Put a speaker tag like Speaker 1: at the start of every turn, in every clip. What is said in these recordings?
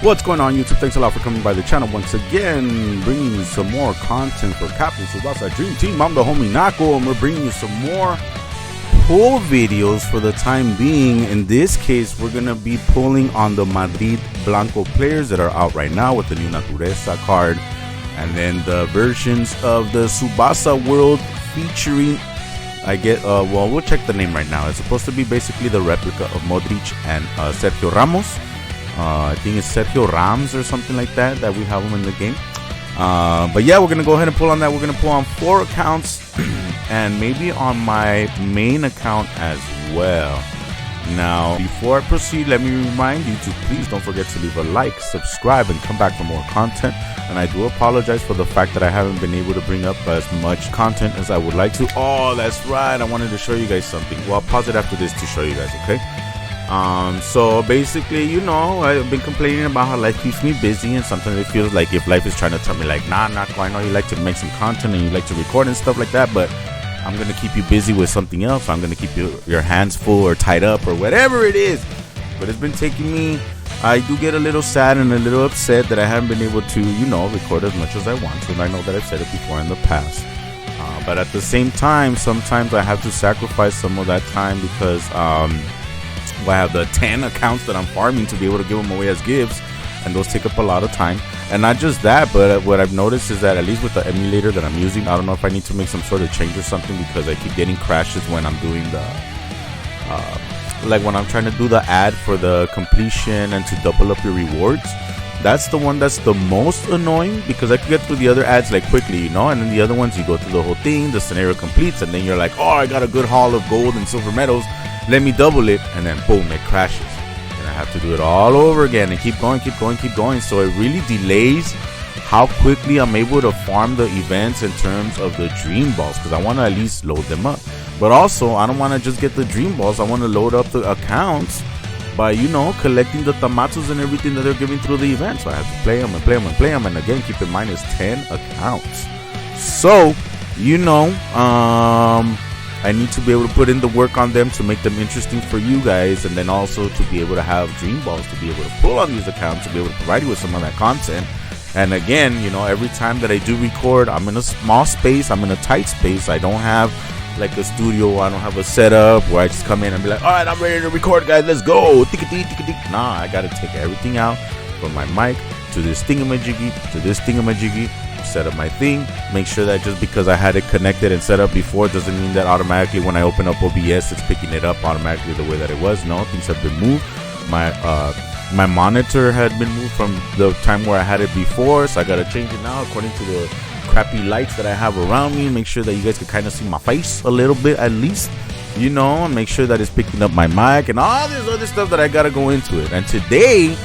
Speaker 1: What's going on, YouTube? Thanks a lot for coming by the channel once again, bringing you some more content for Captain Tsubasa Dream Team. I'm the homie Nako, and we're bringing you some more pull videos for the time being. In this case, we're going to be pulling on the Madrid Blanco players that are out right now with the new Natureza card, and then the versions of the Tsubasa World featuring, well, we'll check the name right now. It's supposed to be basically the replica of Modric and Sergio Ramos. I think it's Sergio Rams or something like that we have them in the game. But yeah, we're going to go ahead and pull on that. We're going to pull on 4 accounts and maybe on my main account as well. Now, before I proceed, let me remind you to please don't forget to leave a like, subscribe, and come back for more content. And I do apologize for the fact that I haven't been able to bring up as much content as I would like to. Oh, that's right. I wanted to show you guys something. Well, I'll pause it after this to show you guys, okay? So basically, you know, I've been complaining about how life keeps me busy, and sometimes it feels like if life is trying to tell me like, nah, Nako, I know you like to make some content and you like to record and stuff like that, but I'm going to keep you busy with something else. I'm going to keep your hands full or tied up or whatever it is. But it's been taking me, I do get a little sad and a little upset that I haven't been able to, you know, record as much as I want to. And I know that I've said it before in the past. But at the same time, sometimes I have to sacrifice some of that time because, I have the 10 accounts that I'm farming to be able to give them away as gifts, and those take up a lot of time. And not just that, but what I've noticed is that at least with the emulator that I'm using, I don't know if I need to make some sort of change or something, because I keep getting crashes when I'm doing the like when I'm trying to do the ad for the completion and to double up your rewards. That's the one that's the most annoying, because I can get through the other ads like quickly, you know, and then the other ones you go through the whole thing, the scenario completes, and then you're like, oh, I got a good haul of gold and silver medals, let me double it, and then boom, it crashes, and I have to do it all over again and keep going. So it really delays how quickly I'm able to farm the events in terms of the dream balls, because I want to at least load them up. But also, I don't want to just get the dream balls. I want to load up the accounts by, you know, collecting the tamatsus and everything that they're giving through the event. So I have to play them, and again, keep in mind, it's 10 accounts. So, you know, I need to be able to put in the work on them to make them interesting for you guys, and then also to be able to have dream balls to be able to pull on these accounts, to be able to provide you with some of that content. And again, you know, every time that I do record, I'm in a small space, I'm in a tight space. I don't have like a studio, I don't have a setup where I just come in and be like, all right, I'm ready to record, guys, let's go. Nah, I gotta take everything out from my mic to this thingamajiggy, set up my thing, make sure that just because I had it connected and set up before doesn't mean that automatically when I open up OBS it's picking it up automatically the way that it was. No, things have been moved. My monitor had been moved from the time where I had it before, so I gotta change it now according to the crappy lights that I have around me. Make sure that you guys can kind of see my face a little bit at least, you know, and make sure that it's picking up my mic and all this other stuff that I gotta go into it. And today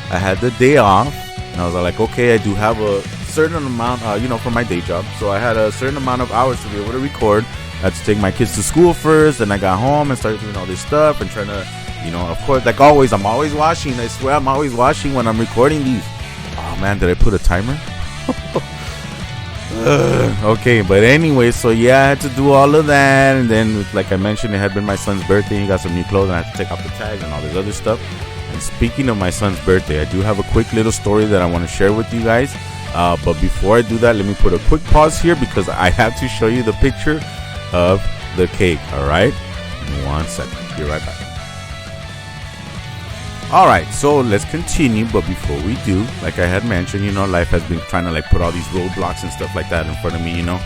Speaker 1: I had the day off, and I was like, okay, I do have a certain amount, you know, for my day job. So I had a certain amount of hours to be able to record. I had to take my kids to school first, and I got home and started doing all this stuff and trying to, you know, of course, like always, I'm always washing. I swear I'm always washing when I'm recording these. Oh man, did I put a timer? Okay, but anyway, so yeah, I had to do all of that. And then, like I mentioned, it had been my son's birthday. He got some new clothes, and I had to take off the tags and all this other stuff. And speaking of my son's birthday, I do have a quick little story that I want to share with you guys. But before I do that, let me put a quick pause here because I have to show you the picture of the cake. All right, 1 second. Be right back. All right, so let's continue. But before we do, like I had mentioned, you know, life has been trying to like put all these roadblocks and stuff like that in front of me, you know.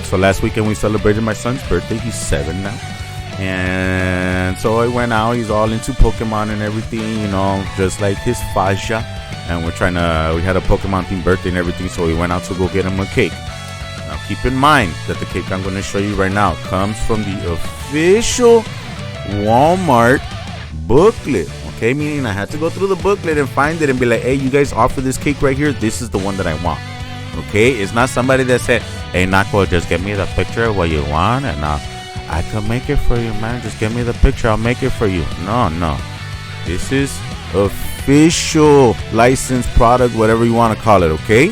Speaker 1: So last weekend we celebrated my son's birthday. He's 7 now. And so I went out. He's all into Pokemon and everything, you know, just like his Faja. And we had a Pokemon themed birthday and everything, so we went out to go get him a cake. Now keep in mind that the cake I'm going to show you right now comes from the official Walmart booklet. Okay, meaning I had to go through the booklet and find it and be like, hey, you guys offer this cake right here, this is the one that I want. Okay, it's not somebody that said, hey, Nako, just get me the picture of what you want and I can make it for you, man. Just give me the picture, I'll make it for you. No. This is official licensed product, whatever you want to call it, okay?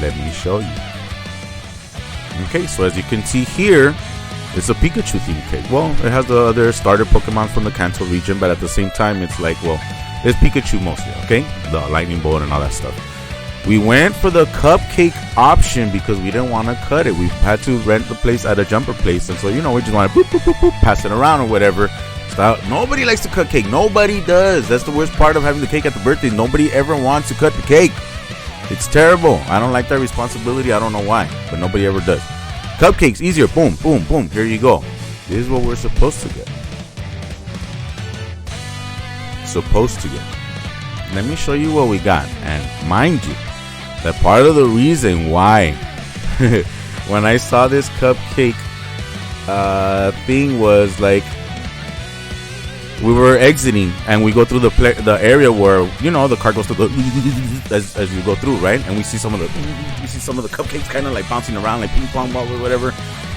Speaker 1: Let me show you. Okay, so as you can see here, it's a Pikachu themed cake. Well, it has the other starter Pokemon from the Kanto region, but at the same time, it's like, well, It's Pikachu mostly, okay? The lightning bolt and all that stuff. We went for the cupcake option because we didn't want to cut it. We had to rent the place at a jumper place. And so, you know, we just want to boop, boop, boop, boop, pass it around or whatever. So nobody likes to cut cake. Nobody does. That's the worst part of having the cake at the birthday. Nobody ever wants to cut the cake. It's terrible. I don't like that responsibility. I don't know why, but nobody ever does. Cupcakes, easier. Boom, boom, boom. Here you go. This is what we're supposed to get. Let me show you what we got. And mind you, that part of the reason why when I saw this cupcake thing was like, we were exiting and we go through the area where, you know, the car goes through as you go through, right? And we see some of the cupcakes kind of like bouncing around like ping pong ball or whatever.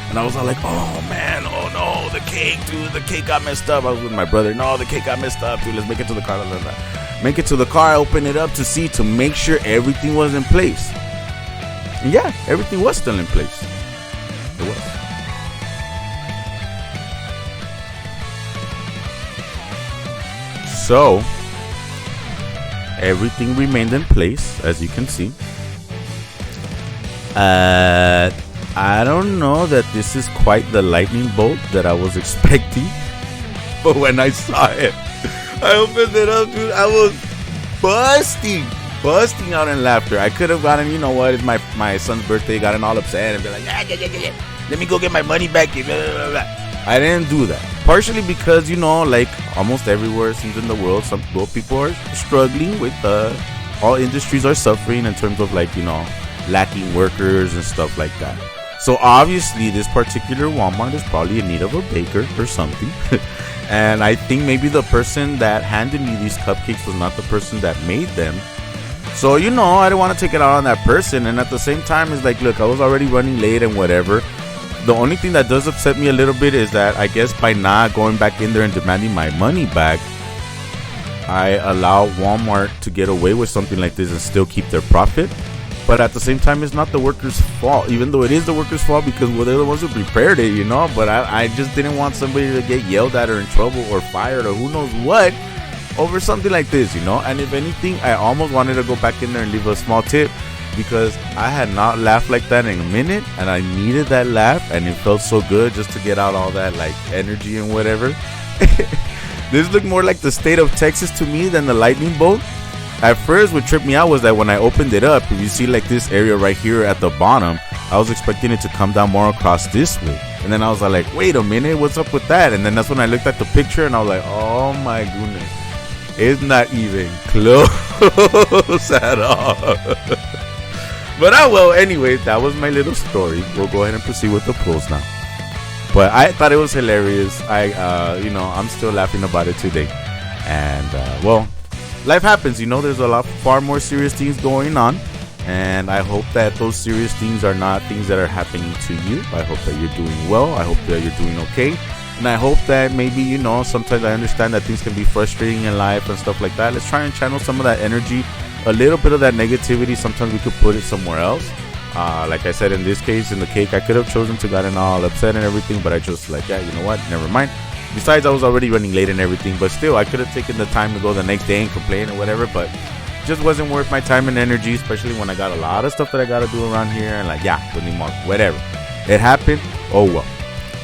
Speaker 1: And I was all like, oh man, oh no, the cake, dude, the cake got messed up. I was with my brother. No, the cake got messed up, dude. Let's make it to the car. Make it to the car, open it up to make sure everything was in place. And yeah, everything was still in place. It was. So everything remained in place, as you can see. I don't know that this is quite the lightning bolt that I was expecting, but when I saw it, I opened it up, dude. I was busting out in laughter. I could have gotten, you know what, it's my son's birthday, gotten all upset and be like, yeah. Let me go get my money back. Blah, blah, blah. I didn't do that. Partially because, you know, like almost everywhere it seems in the world, some people are struggling with, all industries are suffering in terms of like, you know, lacking workers and stuff like that. So obviously this particular Walmart is probably in need of a baker or something. And I think maybe the person that handed me these cupcakes was not the person that made them. So, you know, I didn't want to take it out on that person. And at the same time, it's like, look, I was already running late and whatever. The only thing that does upset me a little bit is that I guess by not going back in there and demanding my money back, I allow Walmart to get away with something like this and still keep their profit. But at the same time, it's not the workers' fault, even though it is the workers' fault because, well, they're the ones who prepared it, you know. But I just didn't want somebody to get yelled at or in trouble or fired or who knows what over something like this, you know. And if anything, I almost wanted to go back in there and leave a small tip because I had not laughed like that in a minute and I needed that laugh and it felt so good just to get out all that like energy and whatever. This looked more like the state of Texas to me than the lightning bolt. At first, what tripped me out was that when I opened it up, if you see like this area right here at the bottom, I was expecting it to come down more across this way. And then I was like, wait a minute, what's up with that? And then that's when I looked at the picture and I was like, oh my goodness, it's not even close at all. But well, anyway, that was my little story. We'll go ahead and proceed with the pulls now. But I thought it was hilarious. You know, I'm still laughing about it today. And well, life happens, you know. There's far more serious things going on, and I hope that those serious things are not things that are happening to you. I hope that you're doing well. I hope that you're doing okay, and I hope that maybe, you know, sometimes I understand that things can be frustrating in life and stuff like that. Let's try and channel some of that energy, a little bit of that negativity. Sometimes we could put it somewhere else. Like I said, in this case, in the cake, I could have chosen to gotten all upset and everything, but I just like, yeah, you know what, never mind. Besides, I was already running late and everything, but still, I could have taken the time to go the next day and complain or whatever, but it just wasn't worth my time and energy, especially when I got a lot of stuff that I got to do around here, and like, yeah, don't need more, whatever. It happened, oh well.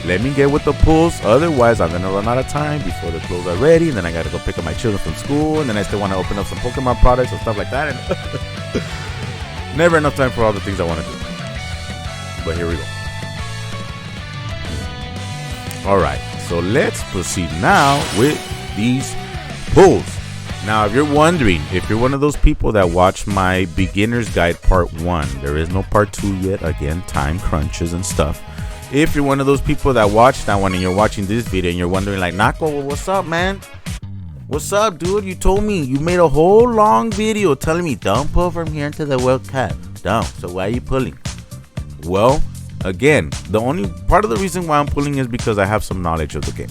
Speaker 1: Let me get with the pulls, otherwise I'm going to run out of time before the clothes are ready, and then I got to go pick up my children from school, and then I still want to open up some Pokemon products and stuff like that, and never enough time for all the things I want to do. But here we go. Alright, so let's proceed now with these pulls. Now, if you're wondering, if you're one of those people that watch my beginner's guide part 1, there is no part 2 yet, again, time crunches and stuff. If you're one of those people that watch that one and you're watching this video and you're wondering like, Nako, what's up, man? What's up, dude? You told me you made a whole long video telling me don't pull from here into the World Cup. Don't. So why are you pulling? Well, again, the only part of the reason why I'm pulling is because I have some knowledge of the game.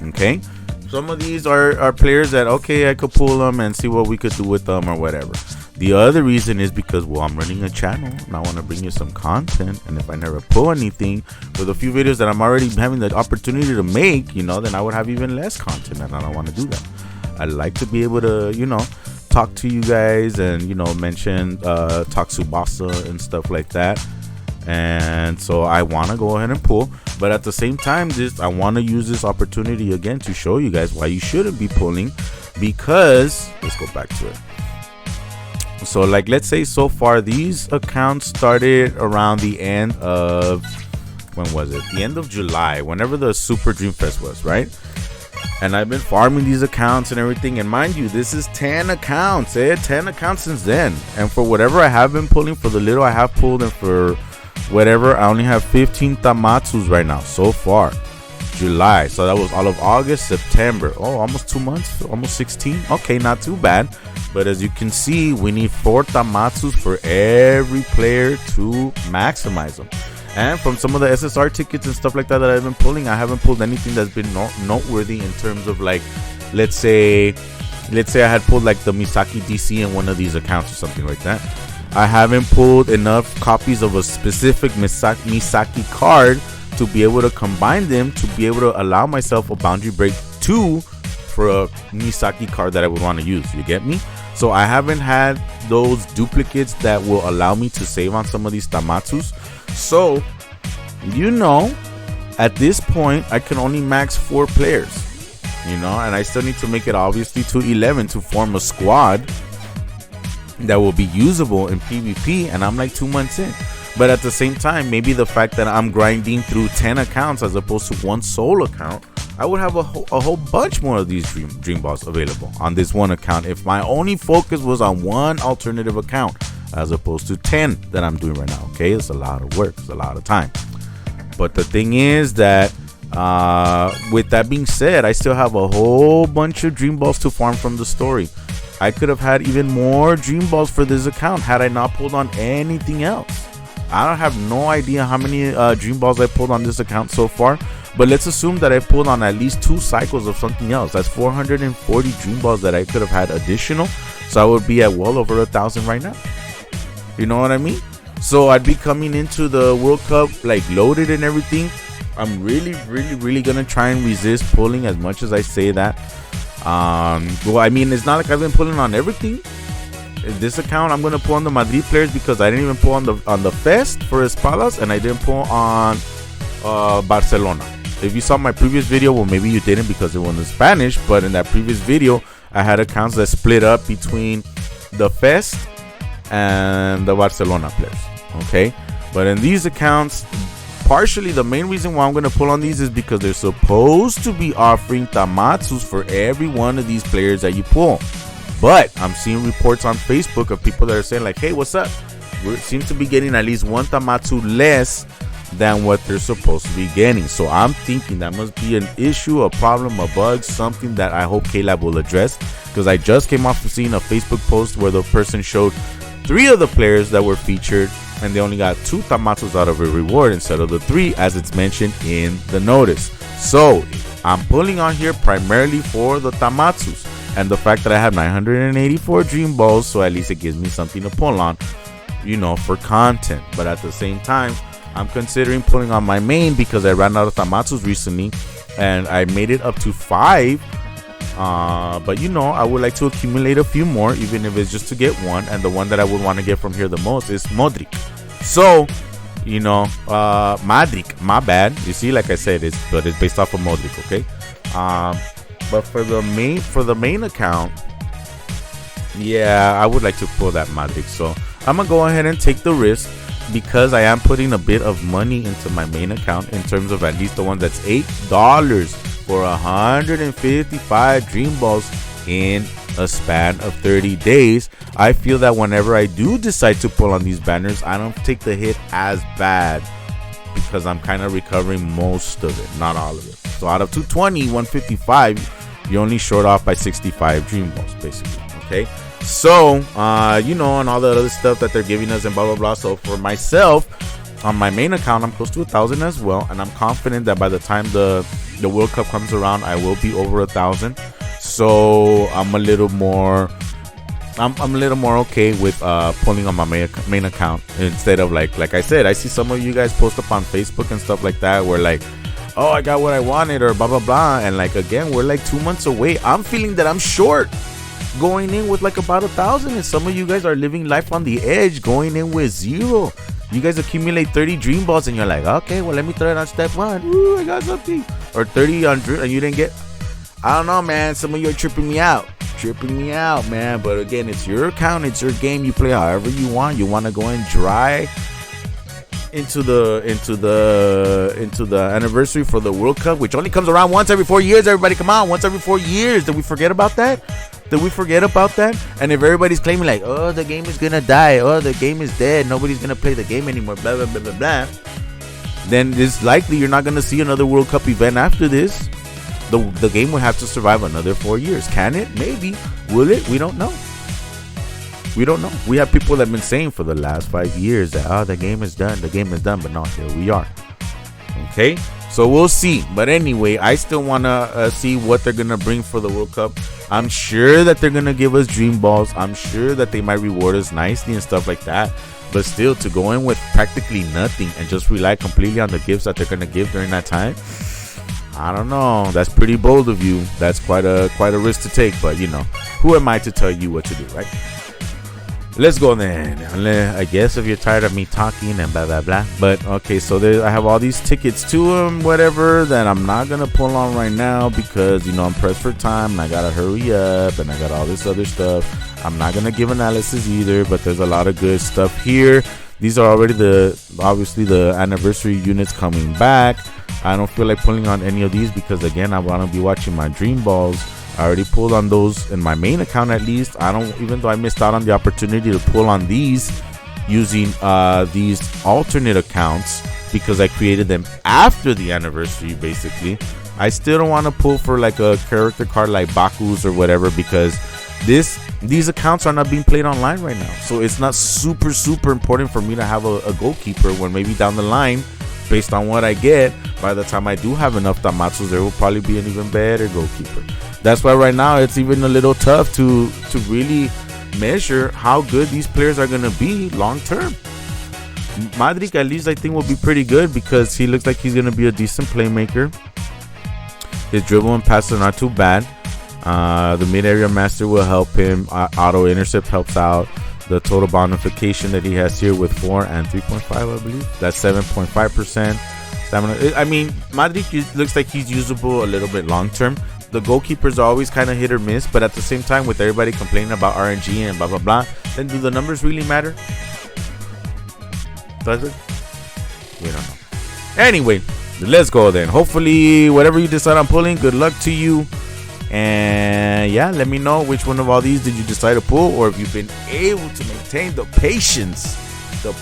Speaker 1: Okay? Some of these are players that, okay, I could pull them and see what we could do with them or whatever. The other reason is because, well, I'm running a channel and I want to bring you some content. And if I never pull anything with a few videos that I'm already having the opportunity to make, you know, then I would have even less content, and I don't want to do that. I like to be able to, talk to you guys and, mention talk Tsubasa and stuff like that. And so I want to go ahead and pull, but at the same time, I want to use this opportunity again to show you guys why you shouldn't be pulling, because let's go back to it. So like, let's say so far these accounts started around the end of, when was it? The end of July, whenever the Super Dream Fest was, right? And I've been farming these accounts and everything. And mind you, this is 10 accounts, 10 accounts since then. And for whatever I have been pulling, for the little I have pulled, and for whatever, I only have 15 Tamatsus right now so far. July, so that was all of August, September. Oh, almost 2 months, almost 16. Okay, not too bad. But as you can see, we need 4 Tamatsus for every player to maximize them. And from some of the SSR tickets and stuff like that I've been pulling, I haven't pulled anything that's been noteworthy in terms of, like, let's say I had pulled like the Misaki DC in one of these accounts or something like that. I haven't pulled enough copies of a specific Misaki card to be able to combine them to be able to allow myself a Boundary Break 2 for a Misaki card that I would want to use. You get me? So I haven't had those duplicates that will allow me to save on some of these Tamatsus. So, at this point, I can only max 4 players, and I still need to make it obviously to 11 to form a squad that will be usable in PvP, and I'm like 2 months in. But at the same time, maybe the fact that I'm grinding through 10 accounts as opposed to one sole account, I would have a whole bunch more of these dream balls available on this one account if my only focus was on one alternative account as opposed to 10 that I'm doing right now. Okay, it's a lot of work, it's a lot of time. But the thing is that with that being said, I still have a whole bunch of dream balls to farm from the story. I could have had even more dream balls for this account had I not pulled on anything else. I don't have no idea how many dream balls I pulled on this account so far, but let's assume that I pulled on at least 2 cycles of something else. That's 440 dream balls that I could have had additional, so I would be at well over 1,000 right now. You know what I mean? So I'd be coming into the World Cup like loaded and everything. I'm really gonna try and resist pulling as much as I say that. Well, I mean, it's not like I've been pulling on everything. This account, I'm gonna pull on the Madrid players because I didn't even pull on the Fest for Espadas, and I didn't pull on Barcelona. If you saw my previous video, well, maybe you didn't because it was in Spanish, but in that previous video, I had accounts that split up between the Fest and the Barcelona players. Okay, but in these accounts, partially the main reason why I'm going to pull on these is because they're supposed to be offering Tamatsus for every one of these players that you pull. But I'm seeing reports on Facebook of people that are saying like, hey, what's up? We seem to be getting at least one Tamatsu less than what they're supposed to be getting. So I'm thinking that must be an issue, a problem, a bug, something that I hope K-Lab will address, because I just came off of seeing a Facebook post where the person showed 3 of the players that were featured and they only got 2 Tamatsus out of a reward instead of the 3 as it's mentioned in the notice. So I'm pulling on here primarily for the Tamatsus and the fact that I have 984 dream balls, so at least it gives me something to pull on, for content. But at the same time, I'm considering pulling on my main because I ran out of Tamatsus recently and I made it up to 5. But I would like to accumulate a few more, even if it's just to get one, and the one that I would want to get from here the most is Modric. So Madrid, my bad, you see, like I said, it's based off of Modric. Okay, but for the main account, yeah, I would like to pull that Madrid. So I'm gonna go ahead and take the risk because I am putting a bit of money into my main account in terms of at least the one that's $8 for 155 dream balls in a span of 30 days. I feel that whenever I do decide to pull on these banners, I don't take the hit as bad because I'm kind of recovering most of it, not all of it. So out of 220, 155, you're only short off by 65 dream balls, basically. Okay, so and all the other stuff that they're giving us and blah blah blah. So for myself, on my main account, I'm close to 1,000 as well, and I'm confident that by the time the World Cup comes around, I will be over 1,000. So I'm a little more okay with pulling on my main account instead of like I said, I see some of you guys post up on Facebook and stuff like that where like, oh, I got what I wanted, or blah blah blah. And like again, we're like 2 months away. I'm feeling that I'm short going in with like about 1,000, and some of you guys are living life on the edge going in with 0. You guys accumulate 30 dream balls and you're like, okay, well, let me throw it on step 1. Ooh, I got something. Or 30 on dream and you didn't get. I don't know, man. Some of you are tripping me out, man. But again, it's your account, it's your game. You play however you want. You want to go and dry into the anniversary for the World Cup, which only comes around once every 4 years. Everybody, come on, once every 4 years. Did we forget about that? And if everybody's claiming like, oh, the game is gonna die, oh, the game is dead, nobody's gonna play the game anymore, blah blah blah blah blah, then it's likely you're not gonna see another World Cup event after this. The game will have to survive another 4 years. Can it? Maybe. Will it? We don't know. We have people that have been saying for the last 5 years that, oh, the game is done, but no, here we are. Okay, so we'll see. But anyway, I still want to see what they're going to bring for the World Cup. I'm sure that they're going to give us dream balls. I'm sure that they might reward us nicely and stuff like that. But still, to go in with practically nothing and just rely completely on the gifts that they're going to give during that time, I don't know. That's pretty bold of you. That's quite a risk to take. But, you know, who am I to tell you what to do, right? Let's go then. I guess if you're tired of me talking and blah blah blah. But okay, so I have all these tickets to them, whatever, that I'm not gonna pull on right now because, you know, I'm pressed for time and I gotta hurry up and I got all this other stuff. I'm not gonna give analysis either, but there's a lot of good stuff here. These are already obviously the anniversary units coming back. I don't feel like pulling on any of these because, again, I want to be watching my dream balls. I already pulled on those in my main account, at least. Even though I missed out on the opportunity to pull on these using these alternate accounts because I created them after the anniversary, basically. I still don't want to pull for like a character card like Baku's or whatever because these accounts are not being played online right now. So it's not super important for me to have a goalkeeper when maybe down the line, based on what I get, by the time I do have enough Tamatsus, there will probably be an even better goalkeeper. That's why right now it's even a little tough to really measure how good these players are going to be long term. Madrid, at least, I think will be pretty good because he looks like he's going to be a decent playmaker. His dribble and passes are not too bad. The mid-area master will help him. Auto intercept helps out. The total bonification that he has here with 4 and 3.5, I believe. That's 7.5% stamina. I mean, Madrid looks like he's usable a little bit long term. The goalkeepers are always kind of hit or miss, but at the same time, with everybody complaining about RNG and blah blah blah, then do the numbers really matter? Does it? We don't know. Anyway, let's go then. Hopefully, whatever you decide on pulling, good luck to you. And yeah, let me know which one of all these did you decide to pull, or if you've been able to maintain the patience to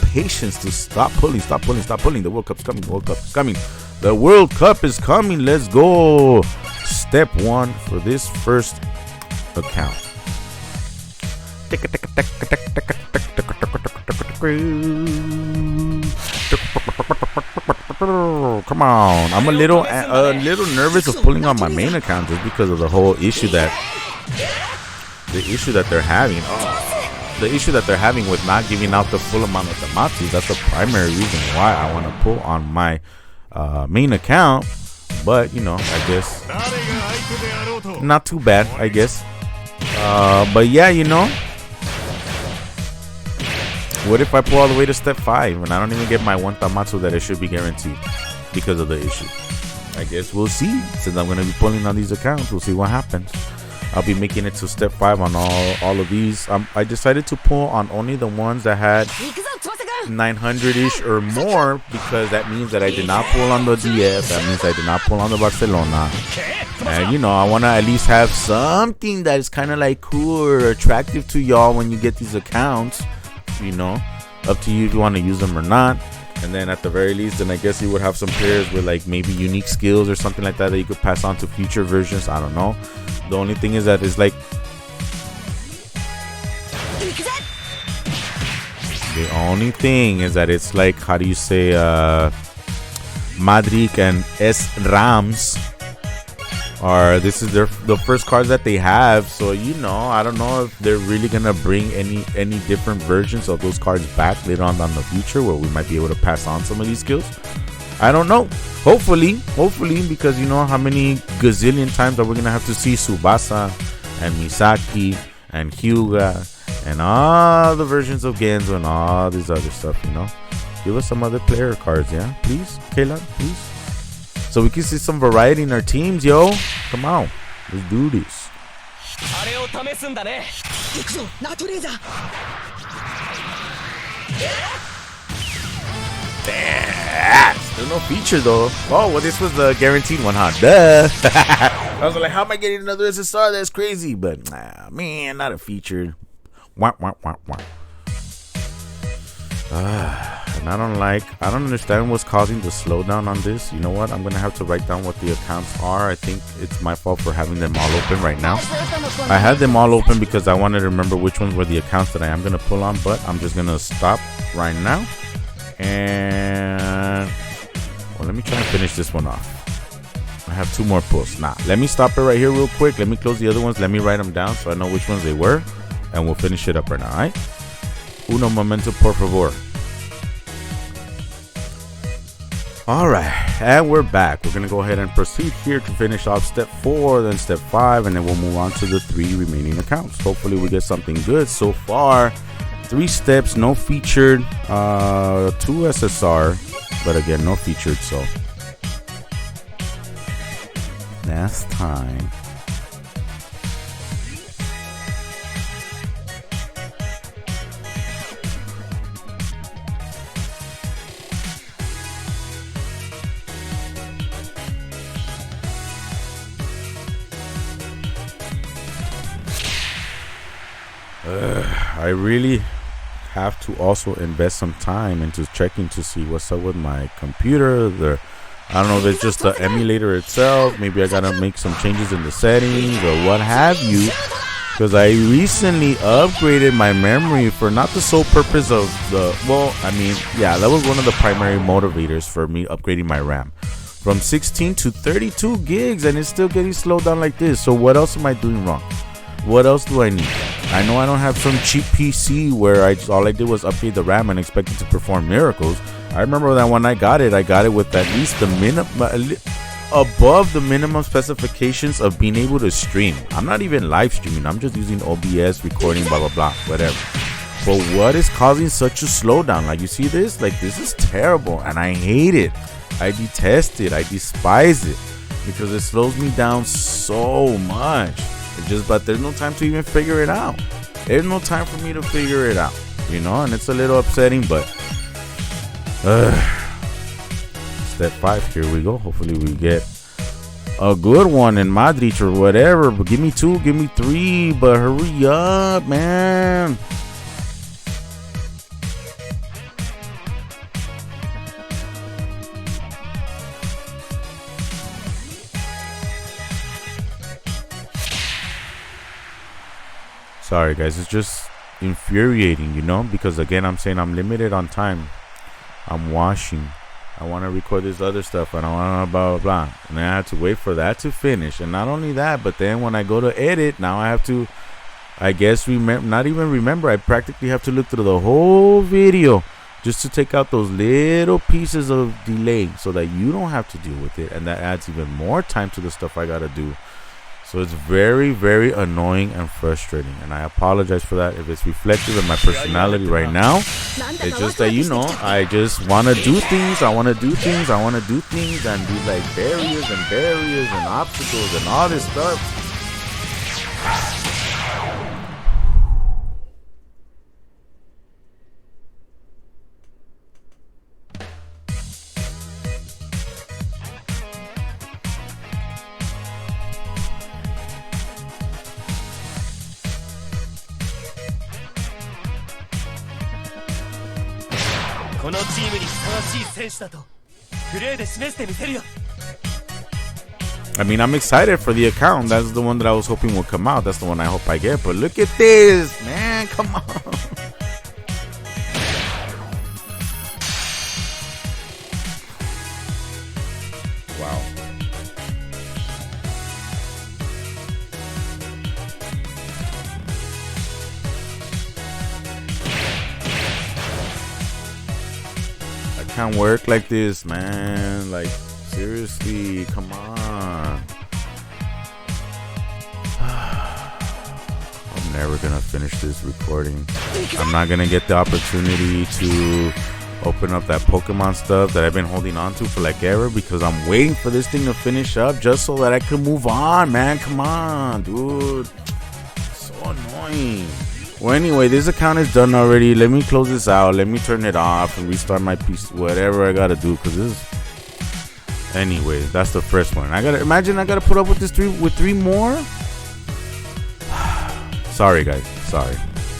Speaker 1: stop pulling. The World Cup's coming. The World Cup is coming. Let's go. Step 1 for this first account. Come on. I'm a little nervous of pulling on my main account just because of the whole issue that they're having. The issue that they're having with not giving out the full amount of Tamatsus. That's the primary reason why I want to pull on my main account. But, you know, I guess not too bad, I guess. But yeah, you know, what if I pull all the way to step 5 and I don't even get my 1 Tamatsu that it should be guaranteed because of the issue? I guess we'll see. Since I'm going to be pulling on these accounts, we'll see what happens. I'll be making it to step 5 on all of these. I decided to pull on only the ones that had 900-ish or more, because that means that I did not pull on the DF. That means I did not pull on the Barcelona. And, you know, I want to at least have something that is kind of like cool or attractive to y'all when you get these accounts. You know, up to you if you want to use them or not. And then at the very least, then I guess you would have some players with like maybe unique skills or something like that that you could pass on to future versions. I don't know. The only thing is that it's like how do you say, Madrid and S Rams this is the first cards that they have. So, you know, I don't know if they're really gonna bring any different versions of those cards back later on down the future, where we might be able to pass on some of these skills. I don't know. Hopefully, because you know how many gazillion times are we gonna have to see Tsubasa and Misaki and Hyuga and all the versions of Genzo and all this other stuff, you know. Give us some other player cards, yeah? Please, Kayla, please. So we can see some variety in our teams, yo. Come on. Let's do this. Damn. Still no feature, though. Oh, well, this was the guaranteed one, huh? Duh. I was like, how am I getting another SSR? That's crazy. But, man, not a feature. Wah, wah, wah, wah. And I don't understand what's causing the slowdown on this. You know what? I'm going to have to write down what the accounts are. I think it's my fault for having them all open right now. I had them all open because I wanted to remember which ones were the accounts that I am going to pull on. But I'm just going to stop right now. And, well, let me try and finish this one off. I have 2 more pulls. Let me stop it right here real quick. Let me close the other ones. Let me write them down so I know which ones they were. And we'll finish it up right now, all right? Uno momento, por favor. All right, and we're back. We're going to go ahead and proceed here to finish off step 4, then step 5, and then we'll move on to the 3 remaining accounts. Hopefully we get something good. So far, 3 steps, no featured, 2 SSR, but again, no featured, so last time. I really have to also invest some time into checking to see what's up with my computer. I don't know if it's just the emulator itself. Maybe I gotta make some changes in the settings or what have you, because I recently upgraded my memory for not the sole purpose of that was one of the primary motivators for me upgrading my RAM from 16 to 32 gigs, and it's still getting slowed down like this. So what else am I doing wrong? What else do I need? I know I don't have some cheap PC where all I did was upgrade the RAM and expect it to perform miracles. I remember that when I got it with at least the above the minimum specifications of being able to stream. I'm not even live streaming. I'm just using OBS, recording, blah, blah, blah, whatever. But what is causing such a slowdown? Like, you see this? Like, this is terrible, and I hate it. I detest it. I despise it because it slows me down so much. But there's no time to even figure it out. There's no time for me to figure it out, you know, and it's a little upsetting, but step 5, here we go. Hopefully we get a good one in Madrid or whatever, but give me 2, give me 3, but hurry up, man. Sorry guys, it's just infuriating, you know, because again, I'm saying I'm limited on time. I'm washing. I want to record this other stuff and I want to blah, blah, blah. And then I have to wait for that to finish. And not only that, but then when I go to edit, now I have to, I guess, I practically have to look through the whole video just to take out those little pieces of delay so that you don't have to deal with it. And that adds even more time to the stuff I got to do. So it's very, very annoying and frustrating, and I apologize for that if it's reflective of my personality right now. It's just that, you know, I just want to do things. I want to do things and be like barriers and obstacles and all this stuff.
Speaker 2: このチームにふさわしい選手だとプレーで示してみせるよ。
Speaker 1: I mean, I'm excited for the account. That's the one that I was hoping would come out. That's the one I hope I get. But look at this, man. Come on. Wow. Can't work like this, man. Like, seriously, come on. I'm never gonna finish this recording. I'm not gonna get the opportunity to open up that Pokemon stuff that I've been holding on to for like ever, because I'm waiting for this thing to finish up just so that I can move on, man. Come on, dude. So annoying. Well, anyway, this account is done already. Let me close this out. Let me turn it off and restart my PC. Whatever I gotta do, because this is... Anyway, that's the first one. I gotta put up with this with three more. Sorry, guys. Sorry.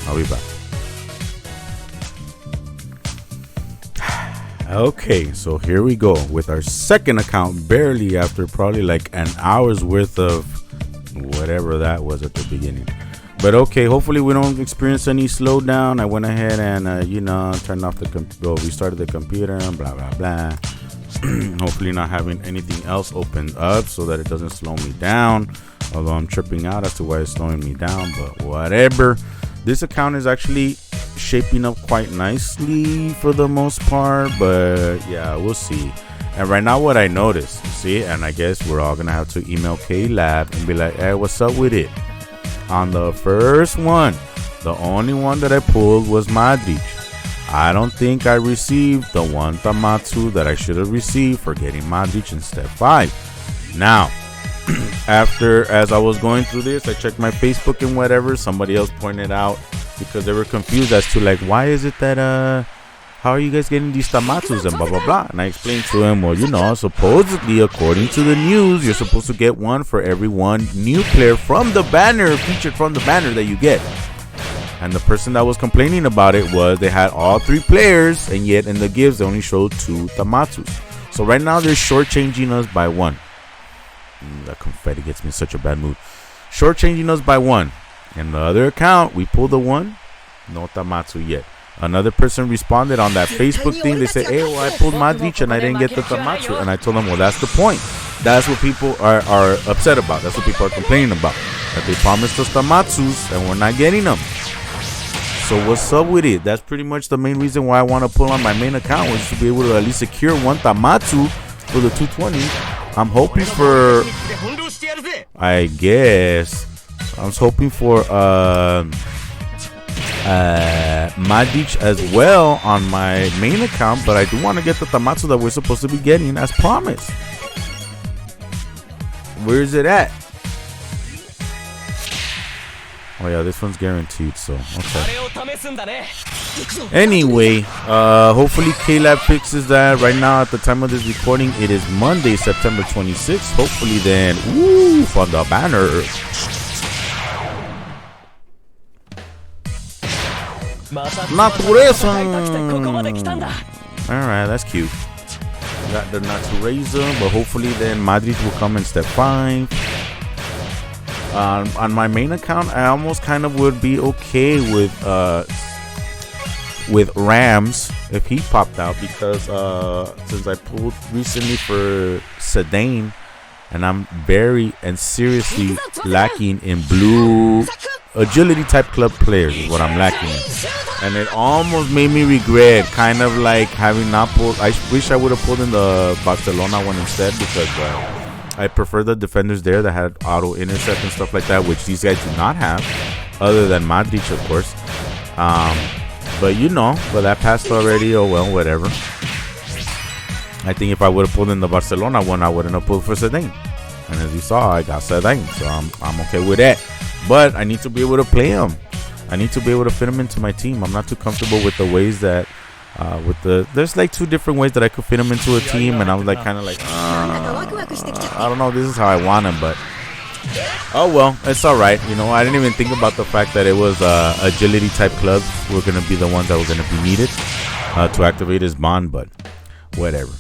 Speaker 1: I'll be back. Okay, so here we go with our second account, barely after probably like an hour's worth of whatever that was at the beginning. But okay, hopefully we don't experience any slowdown. I went ahead and turned off restarted the computer and blah blah blah. Hopefully not having anything else opened up so that it doesn't slow me down, although I'm tripping out as to why it's slowing me down, but whatever. This account is actually shaping up quite nicely for the most part, but yeah, we'll see. And right now what I noticed, see, and I guess we're all gonna have to email K-Lab and be like, hey, what's up with it? On the first one, the only one that I pulled was Madrid. I don't think I received the one Tamatsu that I should have received for getting Madrid in step 5. Now, as I was going through this, I checked my Facebook and whatever. Somebody else pointed out, because they were confused as to like, why is it that how are you guys getting these Tamatsus and blah blah blah. And I explained to him, well, supposedly according to the news, you're supposed to get one for every one new player from the banner, featured from the banner that you get. And the person that was complaining about it was they had all 3 players, and yet in the gifts they only showed 2 Tamatsus. So right now they're shortchanging us by 1. That confetti gets me in such a bad mood. Shortchanging us by 1. In the other account, we pulled the 1, no Tamatsu yet. Another person responded on that Facebook thing. They said, hey, well, I pulled Madrid and I didn't get the Tamatsu. And I told them, well, that's the point. That's what people are upset about. That's what people are complaining about. That they promised us Tamatsus and we're not getting them. So what's up with it? That's pretty much the main reason why I want to pull on my main account, was to be able to at least secure 1 Tamatsu for the 220. I'm hoping for, I guess, I was hoping for Madich as well on my main account, but I do want to get the Tamatsu that we're supposed to be getting as promised. Where is it at? Oh yeah, this one's guaranteed, so okay. Anyway, hopefully K-Lab fixes that. Right now, at the time of this recording, it is Monday, September 26th. Hopefully then, on the banner. Natureza. Alright, that's cute. Got the Natureza, but hopefully then Madrid will come in step 5. On my main account, I almost kind of would be okay with Rams if he popped out, because since I pulled recently for Sedan, and I'm very and seriously lacking in blue agility type club players is what I'm lacking in. And it almost made me regret kind of like having not pulled. I wish I would have pulled in the Barcelona one instead, because I prefer the defenders there that had auto intercept and stuff like that, which these guys do not have, other than Madrid, of course. But but that passed already. Oh well, whatever. I think if I would have pulled in the Barcelona one, I wouldn't have pulled for Sedan. And as you saw, I got Sedan, so I'm okay with that. But I need to be able to play him. I need to be able to fit him into my team. I'm not too comfortable with the ways that there's like 2 different ways that I could fit him into a team, and I was like kind of like I don't know, this is how I want him, but oh well, it's all right. I didn't even think about the fact that it was agility type clubs were going to be the ones that were going to be needed to activate his bond, but whatever.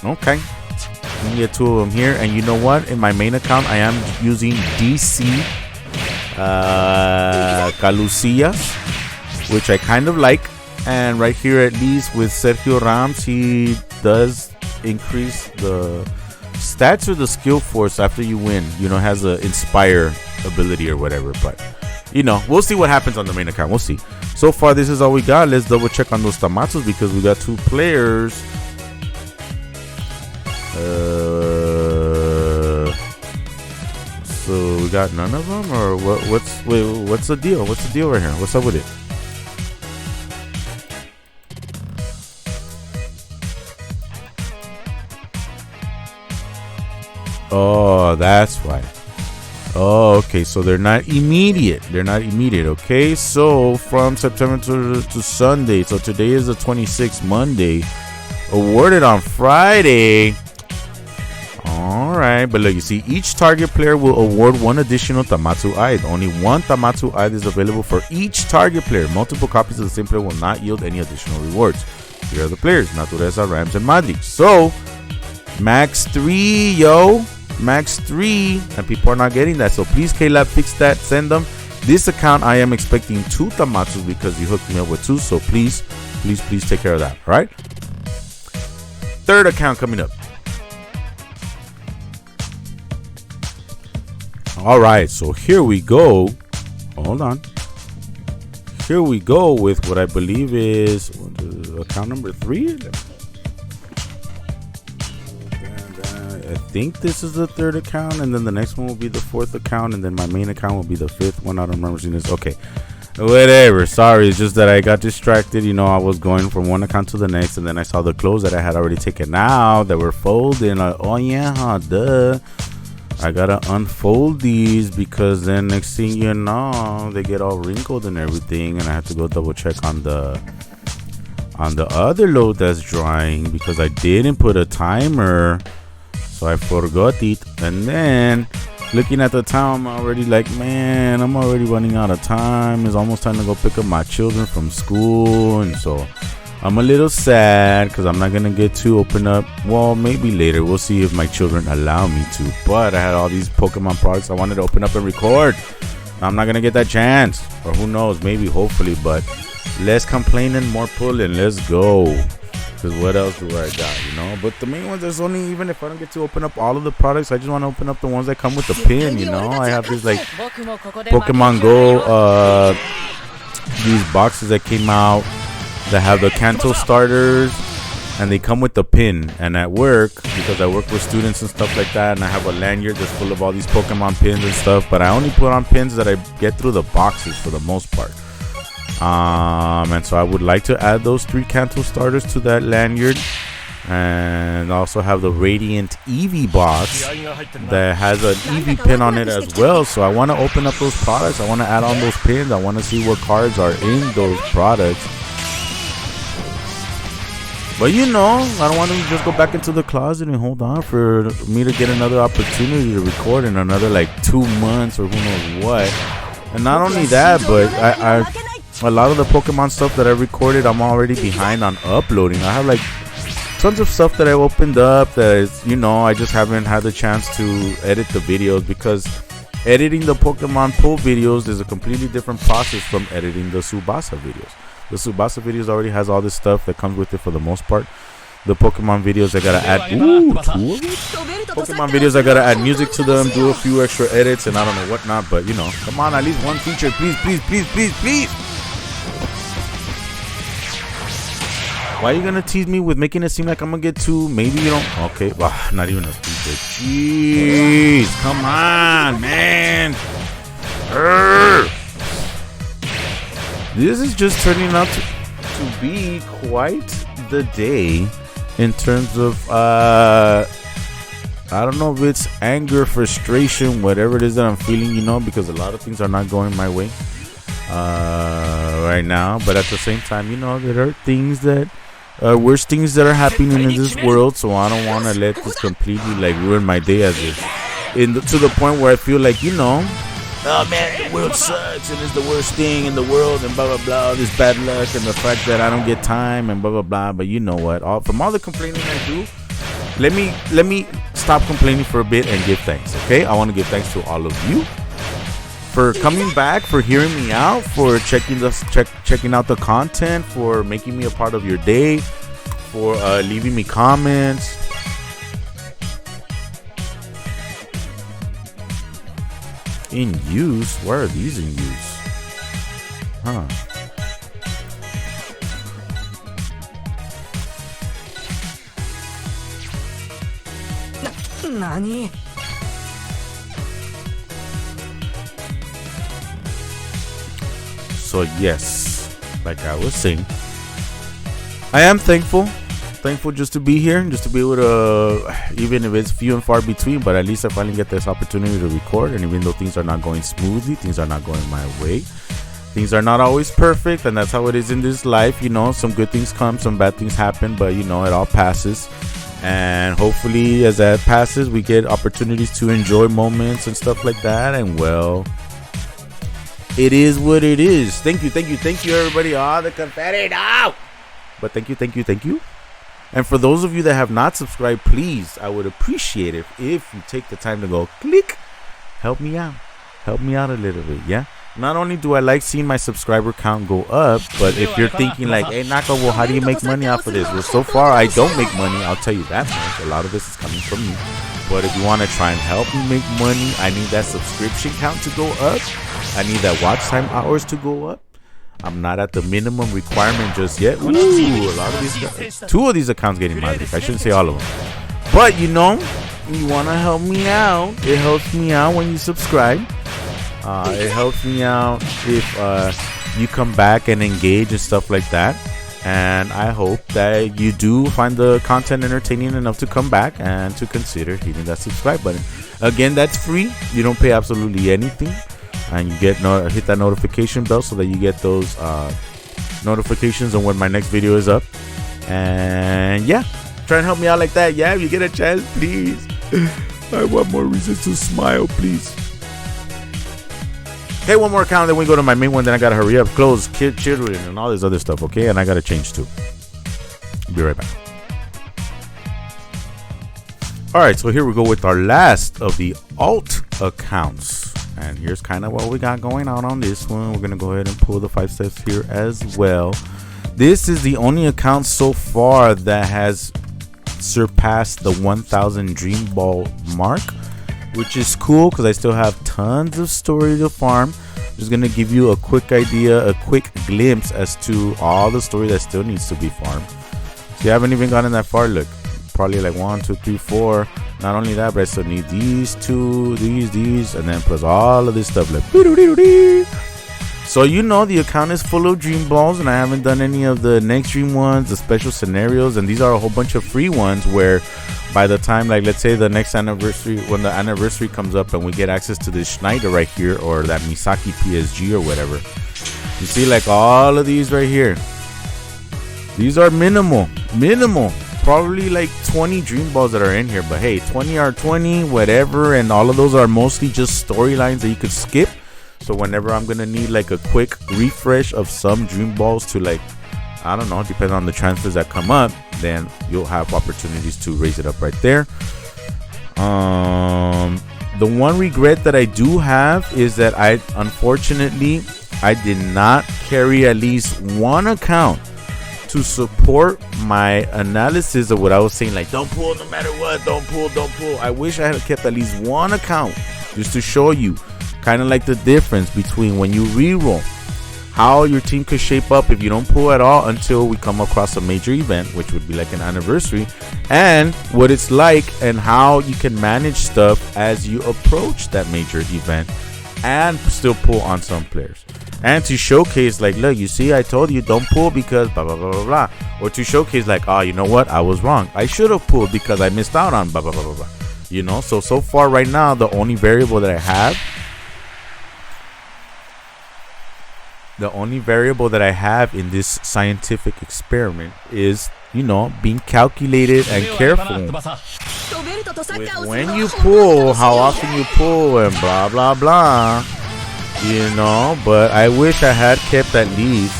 Speaker 1: Okay, we can get 2 of them here. And you know what, in my main account I am using DC Calusillas, which I kind of like. And right here, at least with Sergio Rams, he does increase the stats or the skill force after you win. Has the inspire ability or whatever. But we'll see what happens on the main account. We'll see. So far, this is all we got. Let's double check on those tomatos because we got 2 players. So we got none of them, or what? What's the deal? What's the deal right here? What's up with it? Oh, that's why. Oh, okay. So they're not immediate. Okay. So from September to Sunday. So today is the 26th, Monday. Awarded on Friday. All right. But look, you see, each target player will award 1 additional Tamatsu Eye. Only 1 Tamatsu Eye is available for each target player. Multiple copies of the same player will not yield any additional rewards. Here are the players: Natureza, Rams, and Madrid. So max 3, yo. Max 3, and people are not getting that. So please, K-Lab, fix that. Send them. This account, I am expecting 2 Tamatsus because you hooked me up with 2. So please take care of that. All right. 3rd account coming up. All right. So here we go. Hold on. Here we go with what I believe is account number 3. I think this is the 3rd account, and then the next one will be the 4th account, and then my main account will be the 5th one. I don't remember seeing this. Okay, whatever. Sorry, it's just that I got distracted. You know, I was going from one account to the next, and then I saw the clothes that I had already taken out that were folded. Oh yeah, duh. I gotta unfold these because then next thing you know, they get all wrinkled and everything, and I have to go double check on the other load that's drying because I didn't put a timer. So I forgot it, and then looking at the time, I'm already like, man, I'm already running out of time. It's almost time to go pick up my children from school, and so I'm a little sad because I'm not gonna get to open up. Well, maybe later. We'll see if my children allow me to. But I had all these Pokemon products I wanted to open up and record. I'm not gonna get that chance, or who knows? Maybe, hopefully. But less complaining, more pulling. Let's go. Because what else do I got, you know? But the main ones, there's only, even if I don't get to open up all of the products, I just want to open up the ones that come with the pin, you know? I have this, like, Pokemon Go, these boxes that came out that have the Kanto starters, and they come with the pin. And at work, because I work with students and stuff like that, and I have a lanyard that's full of all these Pokemon pins and stuff, but I only put on pins that I get through the boxes for the most part. And so I would like to add those 3 Kanto starters to that lanyard, and also have the Radiant Eevee box that has an Eevee pin on it as well. So I want to open up those products. I want to add on those pins. I want to see what cards are in those products. But you know, I don't want to just go back into the closet and hold on for me to get another opportunity to record in another like 2 months or who knows what. And not only that, but a lot of the Pokemon stuff that I recorded, I'm already behind on uploading. I have like tons of stuff that I opened up that is, you know, I just haven't had the chance to edit the videos, because editing the Pokemon pull videos is a completely different process from editing the Tsubasa videos. The Tsubasa videos already has all this stuff that comes with it for the most part. The Pokemon videos, I gotta add 2 of it. Pokemon videos, I gotta add music to them, do a few extra edits, and I don't know whatnot. But you know, come on, at least one feature, please, please, please, please, please. Why are you gonna tease me with making it seem like I'm gonna get 2? Maybe you don't. Okay, well, not even a feature. Jeez, come on, man. This is just turning out to be quite the day in terms of I don't know if it's anger, frustration, whatever it is that I'm feeling, you know, because a lot of things are not going my way right now. But at the same time, you know, there are things that worse things that are happening in this world, so I don't want to let this completely like ruin my day as if to the point where I feel like, you know, oh man, the world sucks and it's the worst thing in the world and blah blah blah, this bad luck and the fact that I don't get time and blah blah blah. But you know what, from all the complaining I do, let me stop complaining for a bit and give thanks. Okay, I want to give thanks to all of you for coming back, for hearing me out, for checking out the content, for making me a part of your day, for leaving me comments. In use? Why are these in use? Huh.
Speaker 2: 何
Speaker 1: So yes, like I was saying, I am thankful just to be here, just to be able to, even if it's few and far between, but at least I finally get this opportunity to record. And even though things are not going smoothly, things are not going my way, things are not always perfect, and that's how it is in this life. You know, some good things come, some bad things happen, but you know, it all passes. And hopefully as that passes, we get opportunities to enjoy moments and stuff like that. And well, it is what it is. Thank you everybody. All the confetti now. But thank you. And for those of you that have not subscribed, please, I would appreciate it if you take the time to go click. Help me out a little bit. Yeah, not only do I like seeing my subscriber count go up, but if you're thinking like, hey Nako, well, how do you make money off of this? Well, so far I don't make money, I'll tell you that much. A lot of this is coming from me. But if you want to try and help me make money, I need that subscription count to go up. I need that watch time hours to go up. I'm not at the minimum requirement just yet. Ooh, a lot of these, 2 of these accounts getting Madrid. I shouldn't say all of them. But you know, you want to help me out. It helps me out when you subscribe. It helps me out if you come back and engage and stuff like that. And I hope that you do find the content entertaining enough to come back and to consider hitting that subscribe button. Again, that's free. You don't pay absolutely anything. And you get hit that notification bell so that you get those notifications on when my next video is up. And yeah, try and help me out like that. Yeah, if you get a chance, please. I want more reasons to smile, please. Okay, one more account, then we go to my main one. Then I gotta hurry up, close, children, and all this other stuff. Okay, and I gotta change too. Be right back. All right, so here we go with our last of the alt accounts. And here's kind of what we got going on this one. We're going to go ahead and pull the 5 steps here as well. This is the only account so far that has surpassed the 1,000 Dream Ball mark, which is cool because I still have tons of story to farm. Just going to give you a quick idea, a quick glimpse as to all the story that still needs to be farmed. So you haven't even gotten that far. Look, probably like 1, 2, 3, 4. Not only that, but I still need these 2, these, and then plus all of this stuff. Like, so you know the account is full of dream balls, and I haven't done any of the next dream ones, the special scenarios, and these are a whole bunch of free ones where by the time, like, let's say the next anniversary, when the anniversary comes up and we get access to this Schneider right here, or that Misaki PSG or whatever, you see like all of these right here, these are minimal, probably like 20 dream balls that are in here, but hey, 20 are 20, whatever, and all of those are mostly just storylines that you could skip. So whenever I'm gonna need like a quick refresh of some dream balls to, like, I don't know, depending on the transfers that come up, then you'll have opportunities to raise it up right there. The one regret that I do have is that unfortunately I did not carry at least one account to support my analysis of what I was saying, like, don't pull no matter what, don't pull. I wish I had kept at least one account just to show you kind of like the difference between when you reroll, how your team could shape up if you don't pull at all until we come across a major event, which would be like an anniversary, and what it's like and how you can manage stuff as you approach that major event and still pull on some players. And to showcase, like, look, you see, I told you don't pull because blah, blah, blah, blah, blah. Or to showcase, like, oh, you know what? I was wrong. I should have pulled because I missed out on blah, blah, blah, blah, blah. You know, so far right now, the only variable that I have in this scientific experiment is, you know, being calculated and careful with when you pull, how often you pull, and blah, blah, blah. You know, but I wish I had kept at least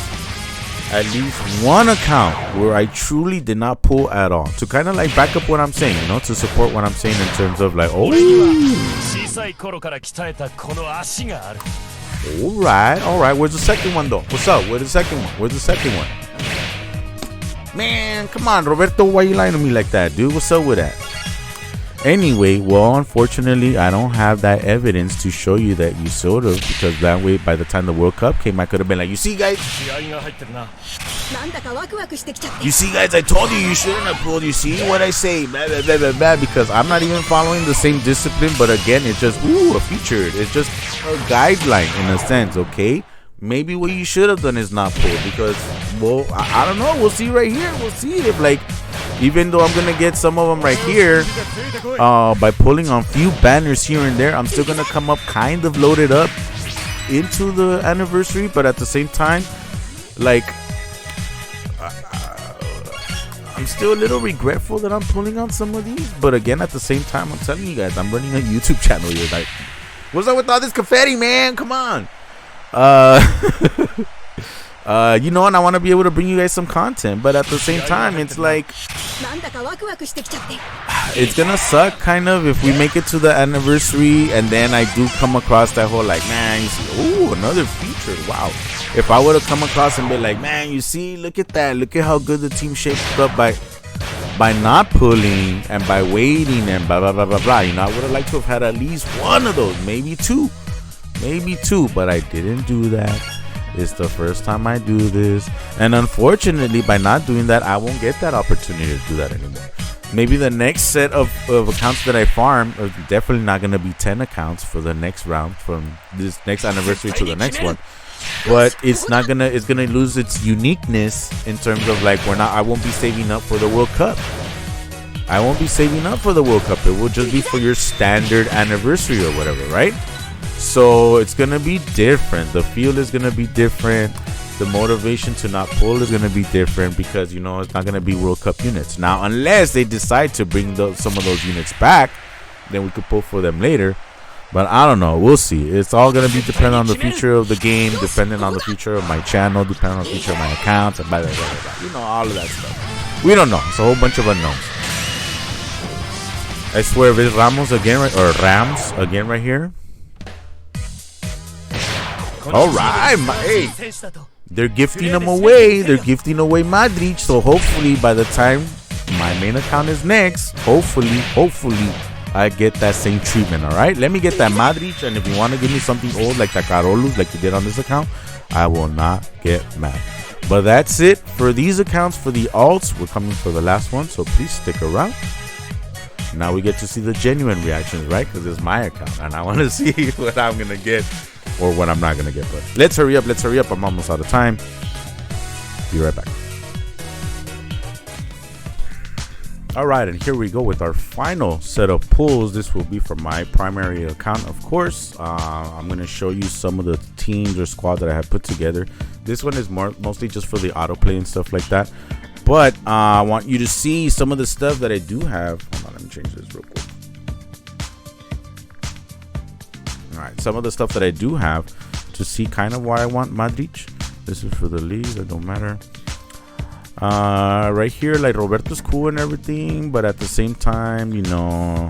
Speaker 1: one account where I truly did not pull at all, to kind of like back up what I'm saying, you know, to support what I'm saying in terms of like, oh, all right, where's the second one though? What's up? Where's the second one? Man, come on, Roberto, why you lying to me like that, dude? What's up with that? Anyway, well, unfortunately, I don't have that evidence to show you that you sort of, because that way, by the time the World Cup came, I could have been like, you see, guys, I told you you shouldn't have pulled. You see what I say, blah, blah, blah, blah, blah, because I'm not even following the same discipline. But again, it's just a feature. It's just a guideline in a sense. Okay, maybe what you should have done is not pull, because, well, I don't know. We'll see right here. We'll see if, like, even though I'm gonna get some of them right here by pulling on few banners here and there, I'm still gonna come up kind of loaded up into the anniversary. But at the same time, like, I'm still a little regretful that I'm pulling on some of these. But again, at the same time, I'm telling you guys, I'm running a YouTube channel here. Like, what's up with all this confetti, man? Come on. You know, and I want to be able to bring you guys some content, but at the same time, it's like, it's gonna suck kind of if we make it to the anniversary and then I do come across that whole, like, man, you see, ooh, another feature, wow. If I would have come across and be like, man, you see, look at that, look at how good the team shaped up by not pulling and by waiting and blah blah blah blah blah. You know, I would have liked to have had at least one of those, maybe two, but I didn't do that. It's the first time I do this, and unfortunately, by not doing that, I won't get that opportunity to do that anymore. Maybe the next set of accounts that I farm are definitely not going to be 10 accounts for the next round, from this next anniversary to the next one. But it's gonna lose its uniqueness in terms of, like, I won't be saving up for the World Cup. It will just be for your standard anniversary or whatever, right? So it's gonna be different. The feel is gonna be different. The motivation to not pull is gonna be different, because, you know, it's not gonna be World Cup units now, unless they decide to bring some of those units back. Then we could pull for them later. But I don't know. We'll see. It's all gonna be dependent on the future of the game, depending on the future of my channel, depending on the future of my accounts, and blah blah blah blah. You know, all of that stuff. We don't know. It's a whole bunch of unknowns. I swear, if it's Rams again right here. All right, hey, they're gifting them away. They're gifting away Madrid. So hopefully, by the time my main account is next, hopefully, I get that same treatment. All right, let me get that Madrid, and if you want to give me something old like that Carolus, like you did on this account, I will not get mad. But that's it for these accounts. For the alts, we're coming for the last one, so please stick around. Now we get to see the genuine reactions, right? Because it's my account, and I want to see what I'm gonna get. Or what I'm not going to get. But let's hurry up. I'm almost out of time. Be right back. All right, and here we go with our final set of pulls. This will be for my primary account, of course. I'm going to show you some of the teams or squad that I have put together. This one is mostly just for the autoplay and stuff like that. But I want you to see some of the stuff that I do have. Hold on, let me change this real quick. Alright, some of the stuff that I do have to see kind of why I want Madrid. This is for the league, that don't matter. Right here, like, Roberto's cool and everything, but at the same time, you know,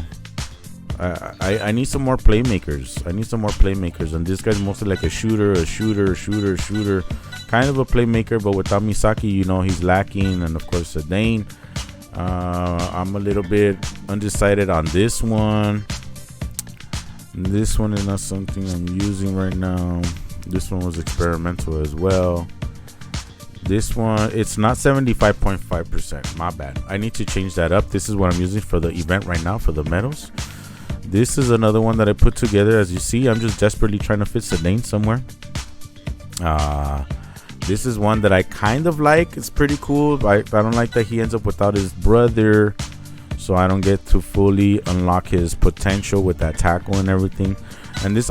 Speaker 1: I need some more playmakers. And this guy's mostly like a shooter. Kind of a playmaker, but without Misaki, you know, he's lacking. And of course, Zidane. I'm a little bit undecided on this one. This one is not something I'm using right now. This one was experimental as well. This one, it's not 75.5%. My bad. I need to change that up. This is what I'm using for the event right now for the medals. This is another one that I put together. As you see, I'm just desperately trying to fit Zidane somewhere. This is one that I kind of like. It's pretty cool. I don't like that he ends up without his brother, so I don't get to fully unlock his potential with that tackle and everything. And this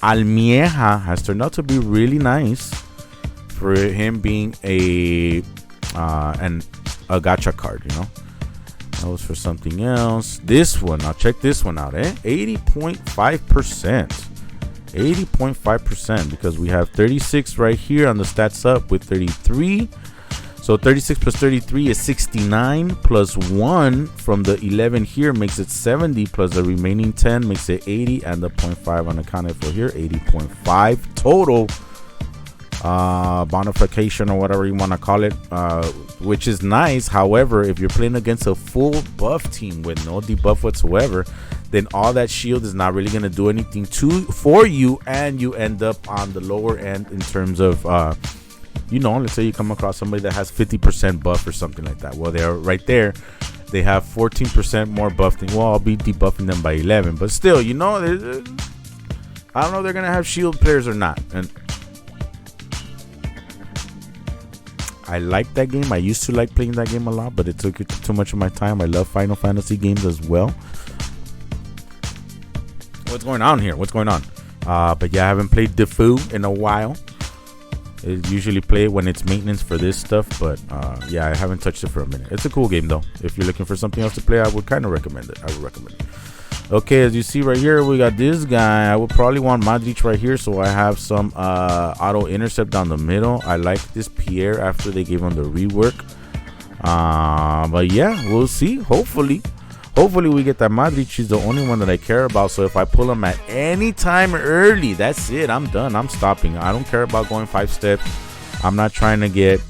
Speaker 1: Almieja has turned out to be really nice for him being a gacha card, you know. That was for something else. This one, now check this one out, 80.5%. 80.5%, because we have 36 right here on the stats up with 33. So 36 plus 33 is 69, plus 1 from the 11 here makes it 70, plus the remaining 10 makes it 80, and the 0.5 unaccounted for here, 80.5 total. bonification or whatever you want to call it, which is nice. However, if you're playing against a full buff team with no debuff whatsoever, then all that shield is not really going to do anything for you, and you end up on the lower end in terms of let's say you come across somebody that has 50% buff or something like that. Well, they're right there, they have 14% more buff than, well, I'll be debuffing them by 11, but still, I don't know if they're gonna have shield players or not. And I like that game. I used to like playing that game a lot, but it took too much of my time. I love Final Fantasy games as well. What's going on here? What's going on? But yeah, I haven't played Defu in a while. I usually play it when it's maintenance for this stuff, but yeah, I haven't touched it for a minute. It's a cool game though. If you're looking for something else to play, I would kind of recommend it. Okay, as you see right here, we got this guy. I would probably want Madrid right here, so I have some auto intercept down the middle. I like this Pierre after they gave him the rework. But yeah, we'll see. Hopefully we get that Madrid. She's the only one that I care about. So if I pull him at any time early, that's it. I'm done. I'm stopping. I don't care about going 5 steps. I'm not trying to get...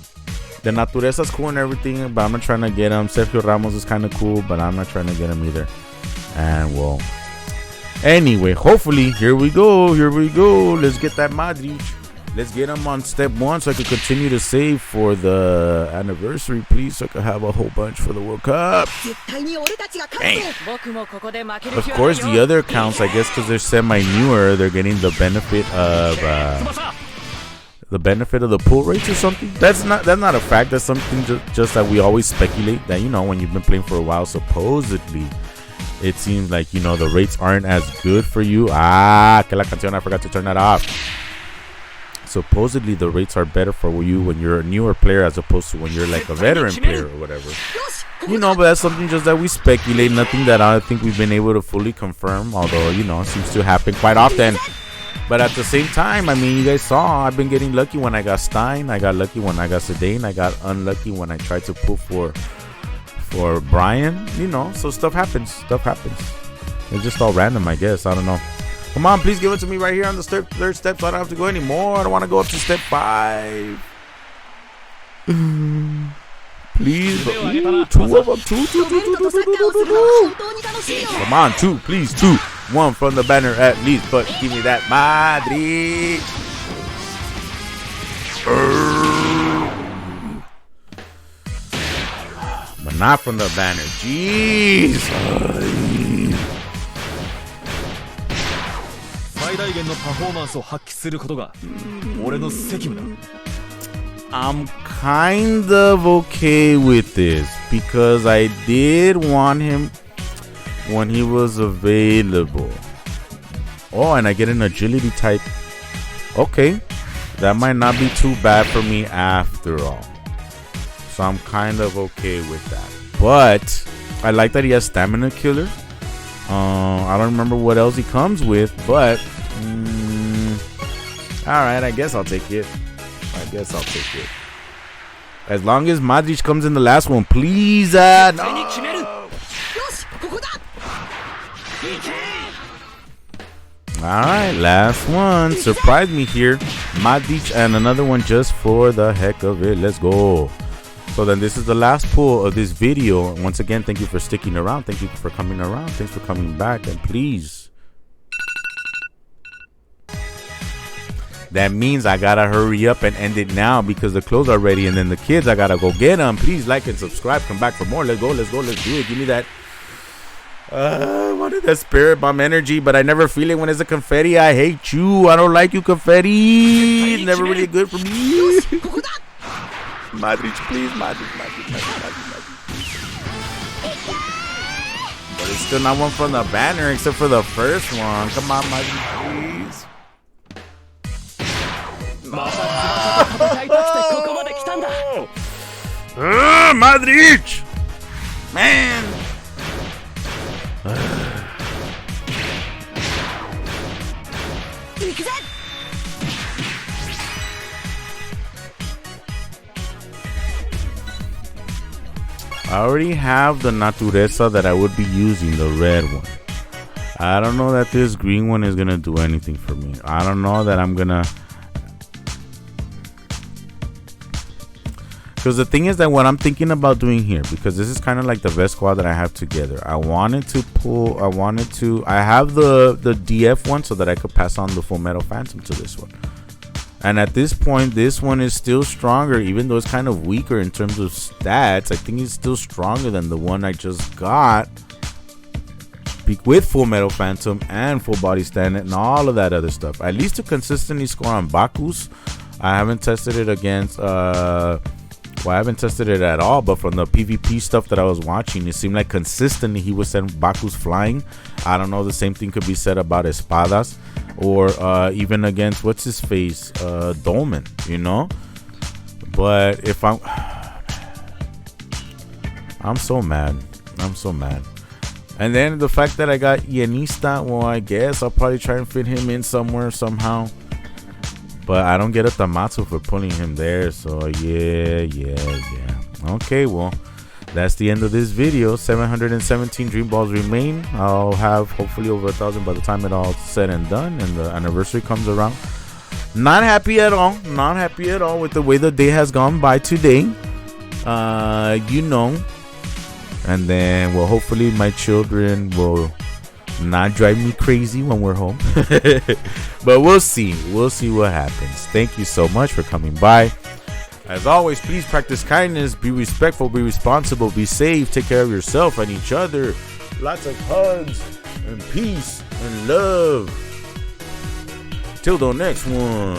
Speaker 1: The Naturesa's cool and everything, but I'm not trying to get him. Sergio Ramos is kind of cool, but I'm not trying to get him either. And well, anyway, hopefully, here we go. Let's get that Madrid. Let's get him on step 1 so I can continue to save for the anniversary, please, so I can have a whole bunch for the World Cup. Dang. Of course, the other accounts, I guess, because they're semi-newer, they're getting the benefit of the pull rates or something. That's not a fact. That's something just that we always speculate that, when you've been playing for a while, supposedly it seems like the rates aren't as good for you. Que la canción, I forgot to turn that off. Supposedly the rates are better for you when you're a newer player as opposed to when you're like a veteran player or whatever. But that's something just that we speculate, nothing that I think we've been able to fully confirm, although it seems to happen quite often. But at the same time, I mean, you guys saw I've been getting lucky when I got Stein, I got lucky when I got Zidane, I got unlucky when I tried to pull for Brian, so stuff happens. It's just all random, I guess. I don't know. Come on, please give it to me right here on the third step so I don't have to go anymore. I don't want to go up to step 5. Please. 2 of them. Two. Come on, 2, please. 2. 1 from the banner at least, but give me that Madrid. But not from the banner. Jeez. I'm kind of okay with this because I did want him when he was available. Oh, and I get an agility type. Okay, that might not be too bad for me after all. So I'm kind of okay with that. But I like that he has stamina killer. I don't remember what else he comes with, but alright, I guess I'll take it. As long as Madrid comes in the last one, please. No. Alright, last one. Surprise me here. Madrid and another one just for the heck of it. Let's go. So then this is the last pull of this video. Once again, thank you for sticking around. Thank you for coming around. Thanks for coming back. And please. That means I gotta hurry up and end it now because the clothes are ready. And then the kids, I gotta go get them. Please like and subscribe. Come back for more. Let's go. Let's do it. Give me that. I wanted that spirit bomb energy, but I never feel it when it's a confetti. I hate you. I don't like you, confetti. It's never really good for me. Madrid, please. Madrid. But it's still not one from the banner except for the first one. Come on, Madrid, please. Madrid! Man! I already have the Natureza that I would be using, the red one. I don't know that this green one is gonna do anything for me. I don't know that I'm gonna... Because the thing is that what I'm thinking about doing here, because this is kind of like the best squad that I have together. I have the DF one so that I could pass on the Full Metal Phantom to this one. And at this point, this one is still stronger, even though it's kind of weaker in terms of stats. I think it's still stronger than the one I just got with Full Metal Phantom and Full Body Stand and all of that other stuff. At least to consistently score on Baku's. I haven't tested it against I haven't tested it at all, but from the PvP stuff that I was watching, it seemed like consistently he would send Baku's flying. I don't know, the same thing could be said about Espadas, or even against what's his face, Dolmen, you know. But if I'm so mad. And then the fact that I got Yenista, well, I guess I'll probably try and fit him in somewhere somehow. But I don't get a Tamatsu for pulling him there. So yeah. Okay, well, that's the end of this video. 717 Dream Balls remain. I'll have hopefully over 1,000 by the time it all said and done and the anniversary comes around. Not happy at all with the way the day has gone by today. You know. And then, well, hopefully my children will not drive me crazy when we're home. But we'll see what happens. Thank you so much for coming by. As always, please practice kindness, be respectful, be responsible, be safe, take care of yourself and each other. Lots of hugs and peace and love. Till the next one.